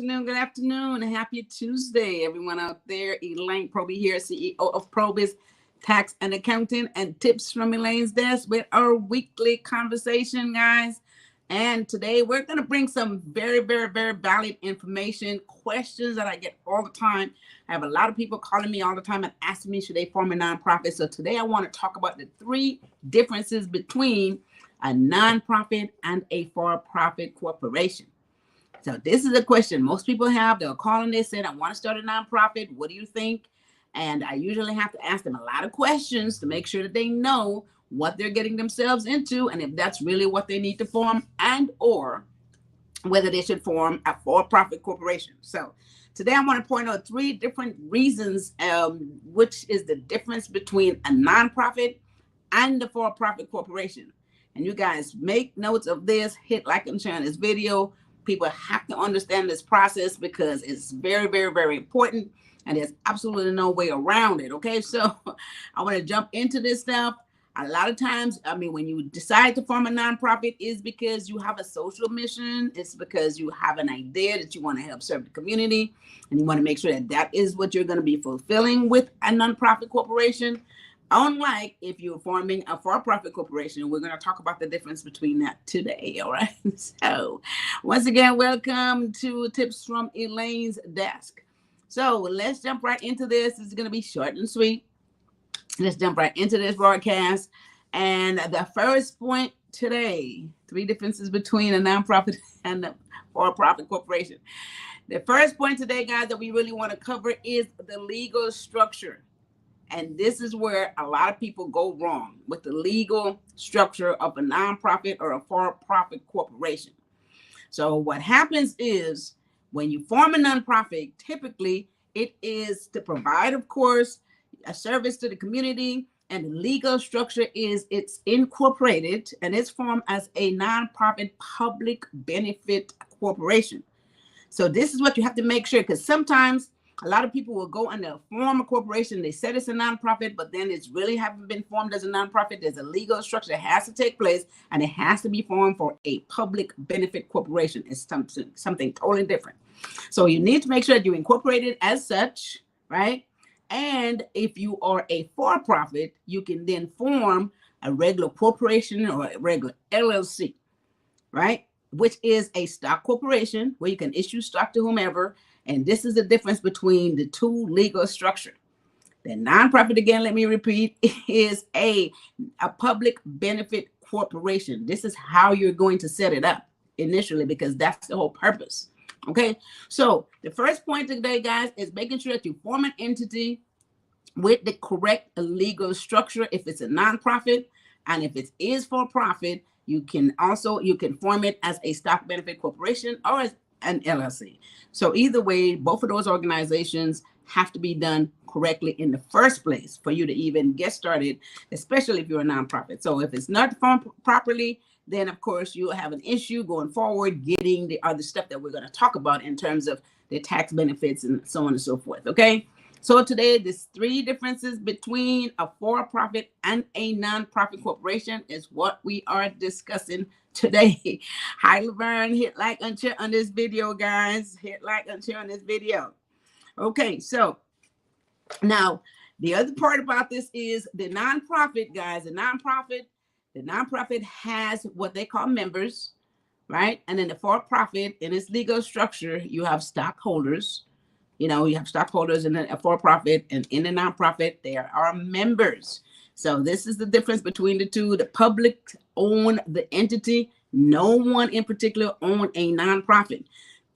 Good afternoon. Happy Tuesday, everyone out there. Elaine Proby here, CEO of PROBY'S Tax and Accounting, and tips from Elaine's desk with our weekly conversation, guys. And today we're going to bring some very valid information, questions that I get all the time. I have a lot of people calling me all the time and asking me, should they form a nonprofit? So today I want to talk about the 3 differences between a nonprofit and a for-profit corporation. So this is a question most people have. They'll call and they said, I want to start a nonprofit. What do you think? And I usually have to ask them a lot of questions to make sure that they know what they're getting themselves into and if that's really what they need to form, and or whether they should form a for-profit corporation. So today I want to point out 3 different reasons, which is the difference between a nonprofit and a for-profit corporation. And you guys make notes of this, hit like and share on this video. People have to understand this process because it's very important, and there's absolutely no way around it. Okay, so I want to jump into this stuff. A lot of times, I mean, when you decide to form a nonprofit, is because you have a social mission. It's because you have an idea that you want to help serve the community, and you want to make sure that that is what you're going to be fulfilling with a nonprofit corporation. Unlike if you're forming a for-profit corporation, we're going to talk about the difference between that today. All right. So once again, welcome to Tips from Elaine's Desk. So let's jump right into this. This is going to be short and sweet. Let's jump right into this broadcast. And the first point today, 3 differences between a nonprofit and a for-profit corporation. The first point today, guys, that we really want to cover is the legal structure. And this is where a lot of people go wrong with the legal structure of a nonprofit or a for-profit corporation. So what happens is when you form a nonprofit, typically it is to provide, of course, a service to the community. And the legal structure is it's incorporated and it's formed as a nonprofit public benefit corporation. So this is what you have to make sure, because sometimes a lot of people will go and they'll form a corporation. They said it's a nonprofit, but then it's really haven't been formed as a nonprofit. There's a legal structure that has to take place, and it has to be formed for a public benefit corporation. It's something totally different. So you need to make sure that you incorporate it as such, right? And if you are a for-profit, you can then form a regular corporation or a regular LLC, right? Which is a stock corporation where you can issue stock to whomever. And this is the difference between the 2 legal structure. The nonprofit, again, let me repeat, is a public benefit corporation. This is how you're going to set it up initially, because that's the whole purpose. Okay, so the first point today, guys, is making sure that you form an entity with the correct legal structure if it's a nonprofit, and if it is for profit, you can form it as a stock benefit corporation or as an LLC. So either way, both of those organizations have to be done correctly in the first place for you to even get started, especially if you're a nonprofit. So if it's not formed properly, then of course you'll have an issue going forward getting the other stuff that we're going to talk about in terms of the tax benefits and so on and so forth. Okay. So today, there's 3 differences between a for-profit and a nonprofit corporation is what we are discussing today. Hi, Laverne. Hit like and share on this video, guys. Hit like and share on this video. Okay, so now the other part about this is the nonprofit, guys. The nonprofit has what they call members, right? And then the for-profit, in its legal structure, you have stockholders. You know, you have stockholders in a for-profit, and in a nonprofit, there are members. So this is the difference between the 2. The public own the entity. No one in particular own a nonprofit.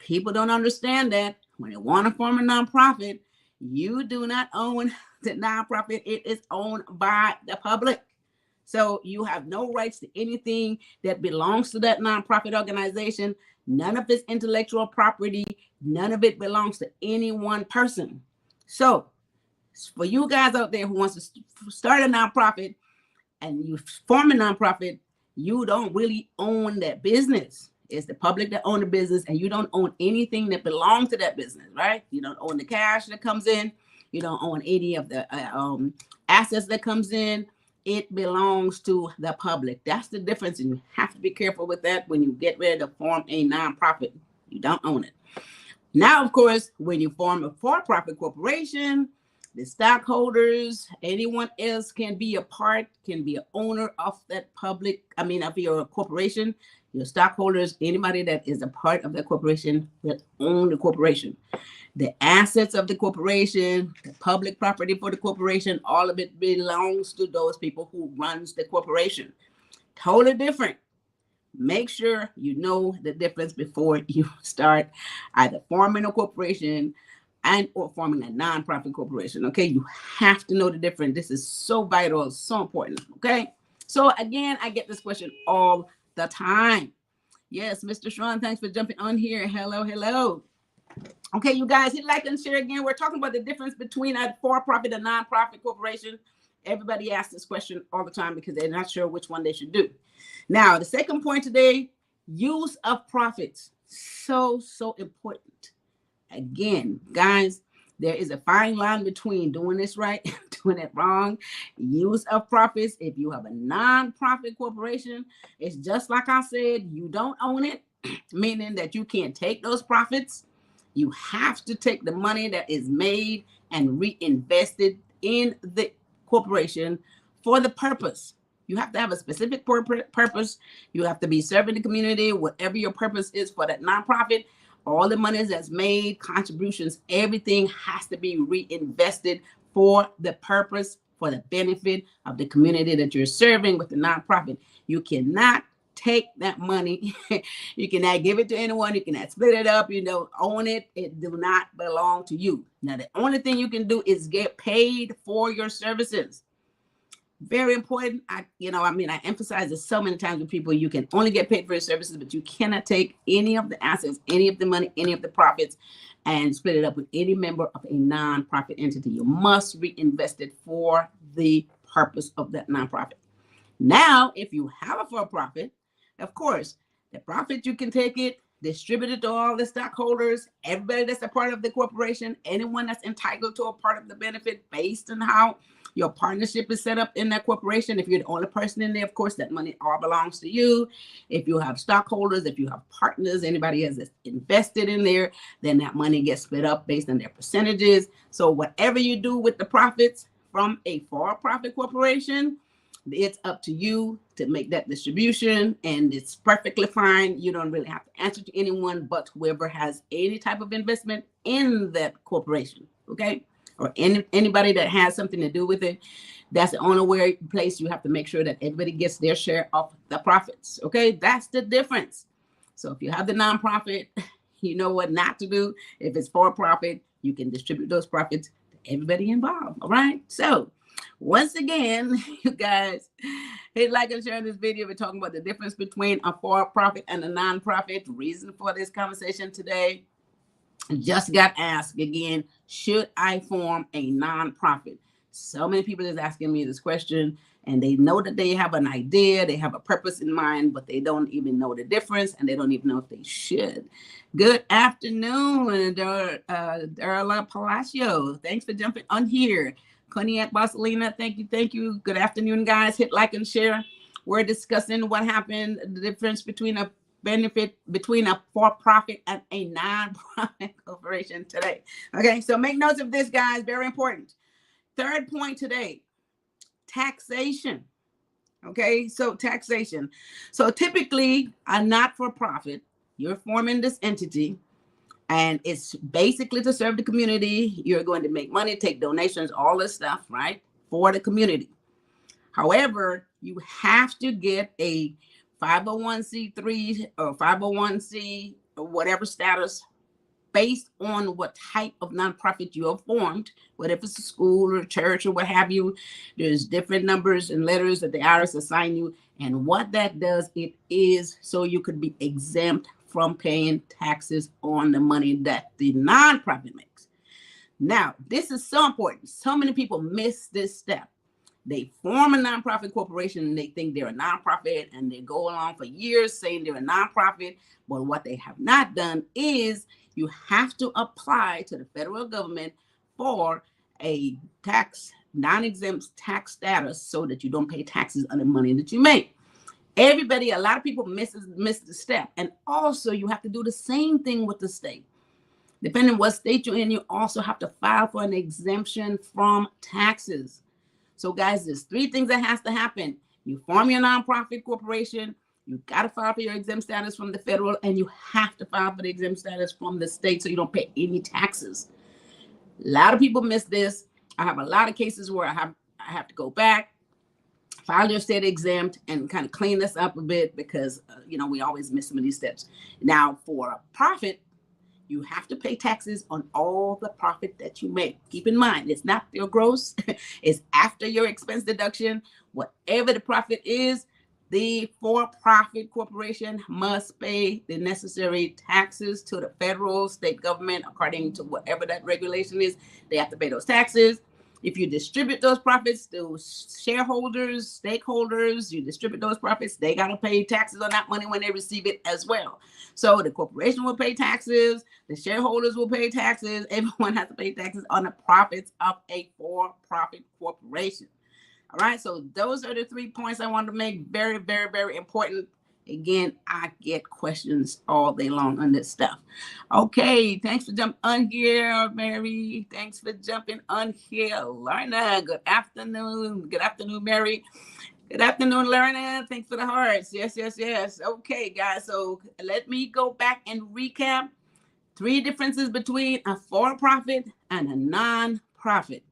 People don't understand that. When they want to form a nonprofit, you do not own the nonprofit. It is owned by the public. So you have no rights to anything that belongs to that nonprofit organization. None of its intellectual property, none of it belongs to any one person. So for you guys out there who wants to start a nonprofit and you form a nonprofit, you don't really own that business. It's the public that own the business, and you don't own anything that belongs to that business, right? You don't own the cash that comes in. You don't own any of the assets that comes in. It belongs to the public. That's the difference, and you have to be careful with that when you get ready to form a nonprofit. You don't own it. Now, of course, when you form a for-profit corporation, the stockholders, anyone else can be a part, can be an owner of that of your corporation. Your stockholders, anybody that is a part of the corporation will own the corporation. The assets of the corporation, the public property for the corporation, all of it belongs to those people who runs the corporation. Totally different. Make sure you know the difference before you start either forming a corporation and or forming a nonprofit corporation. Okay, you have to know the difference. This is so vital, so important. Okay, so again, I get this question all the time. Yes, Mr. Sean, thanks for jumping on here. Hello, hello. Okay, you guys, hit like and share again. We're talking about the difference between a for-profit and nonprofit corporation. Everybody asks this question all the time because they're not sure which one they should do. Now, the second point today, use of profits. So important. Again, guys, there is a fine line between doing this right and doing it wrong. Use of profits. If you have a nonprofit corporation, it's just like I said, you don't own it, meaning that you can't take those profits. You have to take the money that is made and reinvest it in the corporation for the purpose. You have to have a specific purpose. You have to be serving the community, whatever your purpose is for that nonprofit. All the money that's made, contributions, everything has to be reinvested for the purpose, for the benefit of the community that you're serving with the nonprofit. You cannot take that money. You cannot give it to anyone. You cannot split it up. You don't own it. It do not belong to you. Now, the only thing you can do is get paid for your services. Very important. I emphasize this so many times with people. You can only get paid for your services, but you cannot take any of the assets, any of the money, any of the profits, and split it up with any member of a nonprofit entity. You must reinvest it for the purpose of that nonprofit. Now, if you have a for-profit, of course, the profit, you can take it, distribute it to all the stockholders, everybody that's a part of the corporation, anyone that's entitled to a part of the benefit based on how your partnership is set up in that corporation. If you're the only person in there, of course, that money all belongs to you. If you have stockholders, if you have partners, anybody has invested in there, then that money gets split up based on their percentages. So whatever you do with the profits from a for-profit corporation, it's up to you to make that distribution, and it's perfectly fine. You don't really have to answer to anyone but whoever has any type of investment in that corporation, okay? Or anybody that has something to do with it. That's the only place you have to make sure that everybody gets their share of the profits, okay? That's the difference. So if you have the nonprofit, you know what not to do. If it's for profit, you can distribute those profits to everybody involved, all right? So once again, you guys, hit like and share this video. We're talking about the difference between a for-profit and a nonprofit. Reason for this conversation today, just got asked again, should I form a nonprofit? So many people is asking me this question, and they know that they have an idea, they have a purpose in mind, but they don't even know the difference, and they don't even know if they should. Good afternoon, Darla Palacio. Thanks for jumping on here. Cognac Bosselina, thank you. Good afternoon, guys. Hit like and share. We're discussing what happened, the difference between a for-profit and a non-profit corporation today. Okay, so make notes of this, guys. Very important. Third point today, taxation. Okay, so taxation. So typically, a not-for-profit, you're forming this entity, and it's basically to serve the community. You're going to make money, take donations, all this stuff, right, for the community. However, you have to get a 501c3 or 501c or whatever status based on what type of nonprofit you have formed, whether it's a school or church or what have you. There's different numbers and letters that the IRS assign you. And what that does, it is so you could be exempt from paying taxes on the money that the nonprofit makes. Now, this is so important. So many people miss this step. They form a nonprofit corporation and they think they're a nonprofit, and they go along for years saying they're a nonprofit. But what they have not done is you have to apply to the federal government for a non-exempt tax status so that you don't pay taxes on the money that you make. A lot of people miss the step. And also you have to do the same thing with the state. Depending on what state you're in, you also have to file for an exemption from taxes. So guys, there's three things that has to happen. You form your nonprofit corporation, you got to file for your exempt status from the federal, and you have to file for the exempt status from the state so you don't pay any taxes. A lot of people miss this. I have a lot of cases where I have to go back, file your state exempt, and kind of clean this up a bit because we always miss some of these steps. Now, for a profit, you have to pay taxes on all the profit that you make. Keep in mind, it's not your gross, it's after your expense deduction. Whatever the profit is, the for-profit corporation must pay the necessary taxes to the federal, state government, according to whatever that regulation is. They have to pay those taxes. If you distribute those profits to shareholders, stakeholders, you distribute those profits, they got to pay taxes on that money when they receive it as well. So the corporation will pay taxes, the shareholders will pay taxes, everyone has to pay taxes on the profits of a for-profit corporation. All right, so those are the 3 points I wanted to make. Very, very, very important. Again, I get questions all day long on this stuff. Okay, thanks for jumping on here, Mary. Thanks for jumping on here, Lorna. Good afternoon. Good afternoon, Mary. Good afternoon, Lorna. Thanks for the hearts. Yes, yes, yes. Okay, guys, so let me go back and recap 3 differences between a for-profit and a non-profit.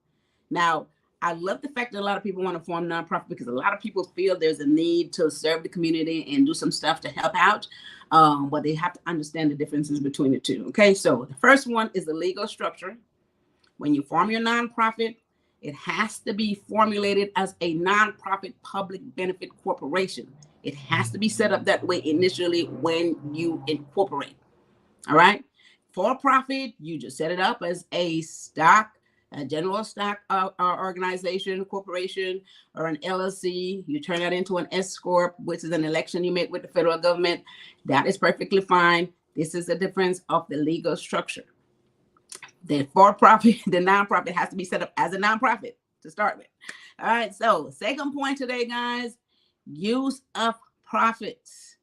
Now, I love the fact that a lot of people want to form a nonprofit because a lot of people feel there's a need to serve the community and do some stuff to help out. But they have to understand the differences between the two. Okay, so the first one is the legal structure. When you form your nonprofit, it has to be formulated as a nonprofit public benefit corporation. It has to be set up that way initially when you incorporate. All right, for profit, you just set it up as a general stock organization, corporation, or an LLC. You turn that into an S Corp, which is an election you make with the federal government. That is perfectly fine. This is the difference of the legal structure. The for-profit, the nonprofit has to be set up as a nonprofit to start with. All right, so second point today, guys, use of profits.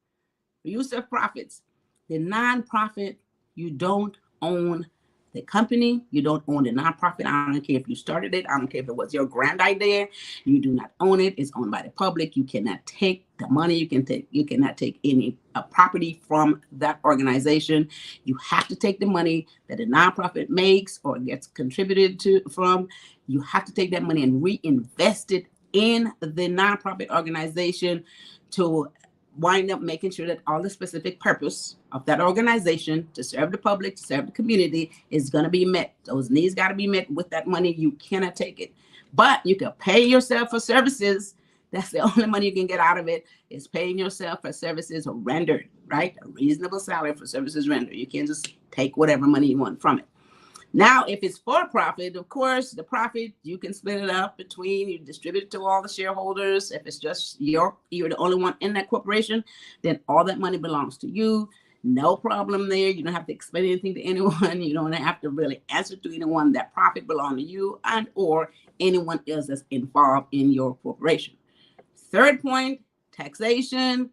Use of profits. The nonprofit, you don't own the company, you don't own the nonprofit. I don't care if you started it. I don't care if it was your grand idea. You do not own it. It's owned by the public. You cannot take the money. You cannot take any property from that organization. You have to take the money that a nonprofit makes or gets contributed to from. You have to take that money and reinvest it in the nonprofit organization to wind up making sure that all the specific purpose of that organization to serve the public, to serve the community is going to be met. Those needs got to be met with that money. You cannot take it, but you can pay yourself for services. That's the only money you can get out of it, is paying yourself for services rendered, right? A reasonable salary for services rendered. You can't just take whatever money you want from it. Now, if it's for profit, of course, the profit, you can split it up between, you distribute it to all the shareholders. If it's just you're the only one in that corporation, then all that money belongs to you. No problem there. You don't have to explain anything to anyone. You don't have to really answer to anyone. That profit belongs to you and or anyone else that's involved in your corporation. Third point, taxation.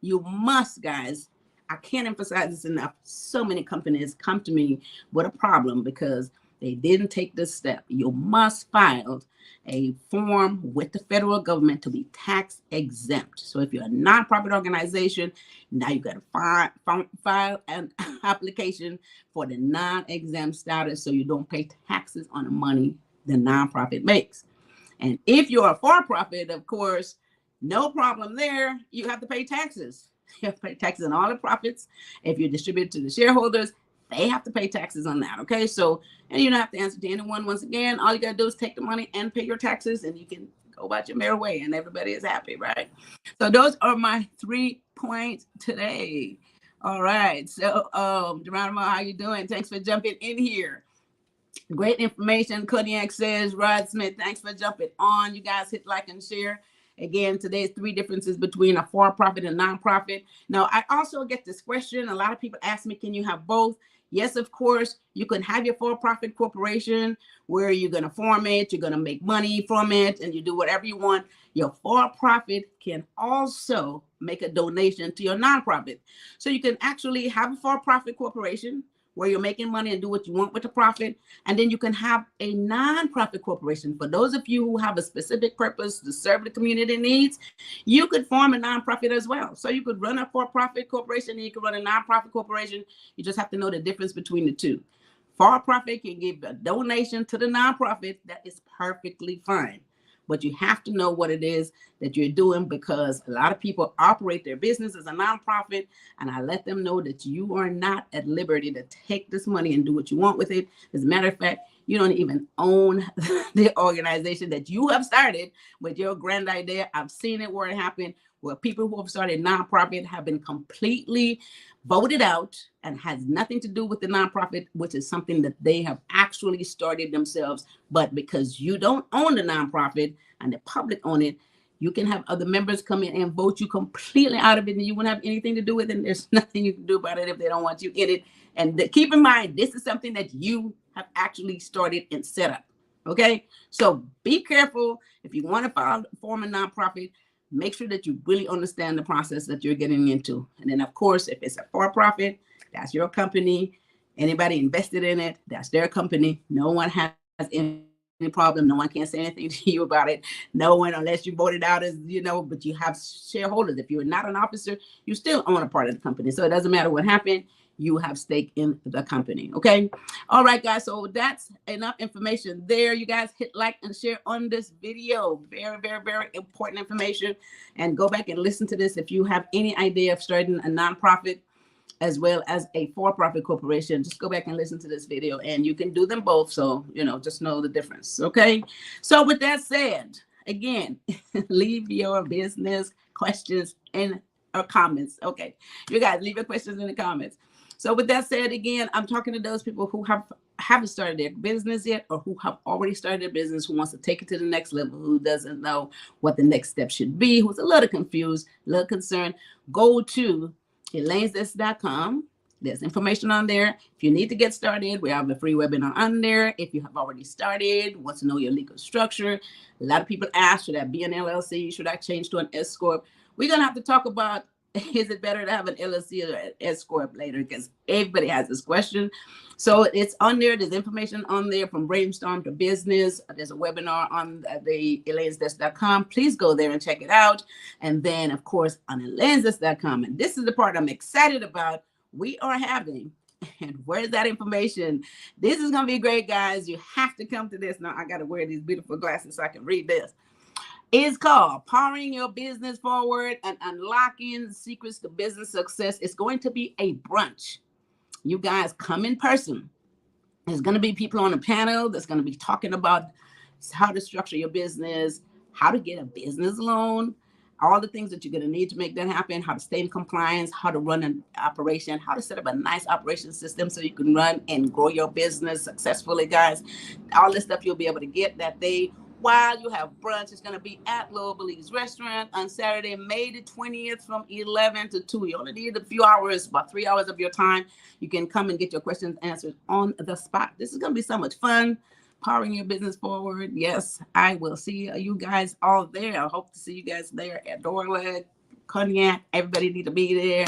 You must, guys, I can't emphasize this enough. So many companies come to me with a problem because they didn't take this step. You must file a form with the federal government to be tax exempt. So if you're a nonprofit organization, now you got to file an application for the non-exempt status so you don't pay taxes on the money the nonprofit makes. And if you're a for-profit, of course, no problem there. You have to pay taxes. You have to pay taxes on all the profits. If you distribute to the shareholders, they have to pay taxes on that. Okay, so, and you don't have to answer to anyone. Once again, all you got to do is take the money and pay your taxes, and you can go about your merry way, and everybody is happy, right? So those are my 3 points today. All right, so Geronimo, how you doing? Thanks for jumping in here. Great information. Kodiak says, Rod Smith, thanks for jumping on. You guys hit like and share. Again, today's 3 differences between a for-profit and nonprofit. Now, I also get this question. A lot of people ask me, can you have both? Yes, of course, you can have your for-profit corporation where you're going to form it, you're going to make money from it, and you do whatever you want. Your for-profit can also make a donation to your nonprofit. So you can actually have a for-profit corporation where you're making money and do what you want with the profit. And then you can have a nonprofit corporation. For those of you who have a specific purpose to serve the community needs, you could form a nonprofit as well. So you could run a for-profit corporation and you could run a nonprofit corporation. You just have to know the difference between the two. For-profit can give a donation to the nonprofit. That is perfectly fine. But you have to know what it is that you're doing, because a lot of people operate their business as a nonprofit, and I let them know that you are not at liberty to take this money and do what you want with it. As a matter of fact, you don't even own the organization that you have started with your grand idea. I've seen it where it happened, where people who have started nonprofit have been completely voted out and has nothing to do with the nonprofit, which is something that they have actually started themselves. But because you don't own the nonprofit and the public own it, you can have other members come in and vote you completely out of it, and you won't have anything to do with it. And there's nothing you can do about it if they don't want you in it. And keep in mind, this is something that you have actually started and set up. Okay, so be careful if you want to form a nonprofit. Make sure that you really understand the process that you're getting into. And then, of course, if it's a for-profit, that's your company. Anybody invested in it, that's their company. No one has any problem. No one can say anything to you about it. No one, unless you voted out as, but you have shareholders. If you're not an officer, you still own a part of the company. So it doesn't matter what happened. You have stake in the company. Okay. All right, guys. So that's enough information there. You guys hit like and share on this video. Very, very, very important information. And go back and listen to this if you have any idea of starting a nonprofit as well as a for-profit corporation. Just go back and listen to this video, and you can do them both. So, just know the difference. Okay. So with that said, again, leave your business questions or comments. Okay. You guys leave your questions in the comments. So with that said, again, I'm talking to those people who haven't started their business yet, or who have already started their business, who wants to take it to the next level, who doesn't know what the next step should be, who's a little confused, a little concerned. Go to elaine's.com. There's information on there. If you need to get started, we have a free webinar on there. If you have already started, want to know your legal structure. A lot of people ask, should I be an LLC? Should I change to an S Corp? We're going to have to talk about, is it better to have an LLC or an S Corp later? Because everybody has this question. So it's on there. There's information on there from brainstorm to business. There's a webinar on the elaine's.com. Please go there and check it out. And then, of course, on elaine's.com. And this is the part I'm excited about. We are having, and where's that information? This is going to be great, guys. You have to come to this. Now, I got to wear these beautiful glasses so I can read this. It's called Powering Your Business Forward and Unlocking Secrets to Business Success. It's going to be a brunch. You guys come in person. There's going to be people on the panel that's going to be talking about how to structure your business, how to get a business loan, all the things that you're going to need to make that happen, how to stay in compliance, how to run an operation, how to set up a nice operation system so you can run and grow your business successfully, guys. All this stuff you'll be able to get that day while you have brunch. It's going to be at PROBY'S restaurant on Saturday, May the 20th from 11 to 2. You only need a few hours, about 3 hours of your time. You can come and get your questions answered on the spot. This is going to be so much fun. Powering your business forward. Yes, I will see you guys all there. I hope to see you guys there at Dorwood, Cognac. Everybody need to be there.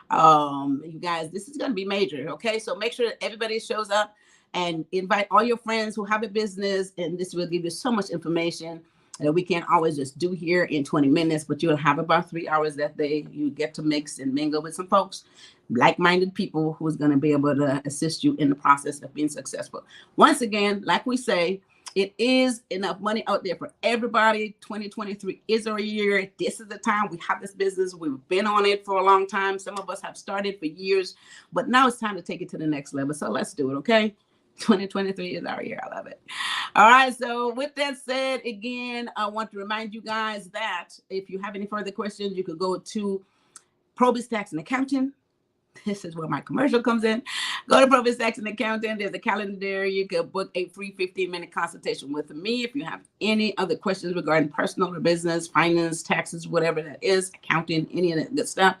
You guys, this is going to be major. Okay, so make sure that everybody shows up and invite all your friends who have a business. And this will give you so much information that we can't always just do here in 20 minutes, but you'll have about 3 hours that day. You get to mix and mingle with some folks, like-minded people who's going to be able to assist you in the process of being successful. Once again, like we say, it is enough money out there for everybody. 2023 is our year. This is the time we have this business. We've been on it for a long time. Some of us have started for years, but now it's time to take it to the next level. So let's do it, okay? 2023 is our year. I love it. All right. So with that said, again, I want to remind you guys that if you have any further questions, you could go to PROBY'S Tax and Accounting. This is where my commercial comes in. Go to PROBY'S Tax and Accounting. There's a calendar there. You could book a free 15-minute consultation with me if you have any other questions regarding personal or business, finance, taxes, whatever that is, accounting, any of that good stuff.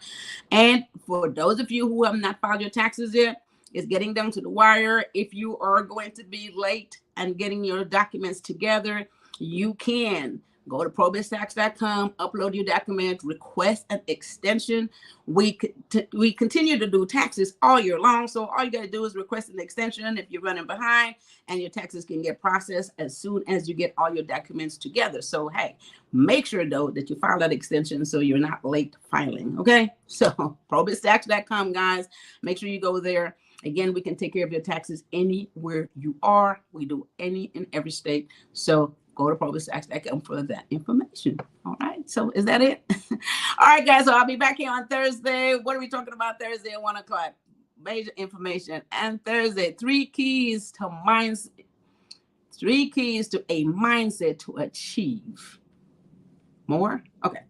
And for those of you who have not filed your taxes yet, it's getting down to the wire. If you are going to be late and getting your documents together, you can Go to PROBY'S.com, upload your documents, request an extension. We continue to do taxes all year long. So all you got to do is request an extension if you're running behind, and your taxes can get processed as soon as you get all your documents together. So, hey, make sure, though, that you file that extension so you're not late filing. Okay? So PROBY'S.com, guys. Make sure you go there. Again, we can take care of your taxes anywhere you are. We do any and every state. So go to PROBY'S.com for that information. All right. So is that it? All right, guys. So I'll be back here on Thursday. What are we talking about Thursday at 1 o'clock? Major information. And Thursday, 3 keys to mindset. 3 keys to a mindset to achieve more. Okay.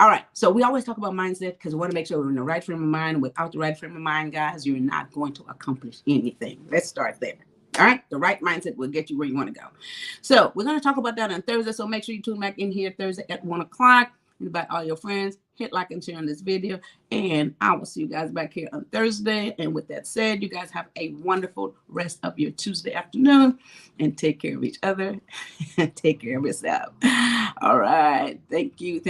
All right. So we always talk about mindset because we want to make sure we're in the right frame of mind. Without the right frame of mind, guys, you're not going to accomplish anything. Let's start there. All right. The right mindset will get you where you want to go. So we're going to talk about that on Thursday. So make sure you tune back in here Thursday at 1 o'clock. Invite all your friends. Hit like and share on this video. And I will see you guys back here on Thursday. And with that said, you guys have a wonderful rest of your Tuesday afternoon. And take care of each other. Take care of yourself. All right. Thank you.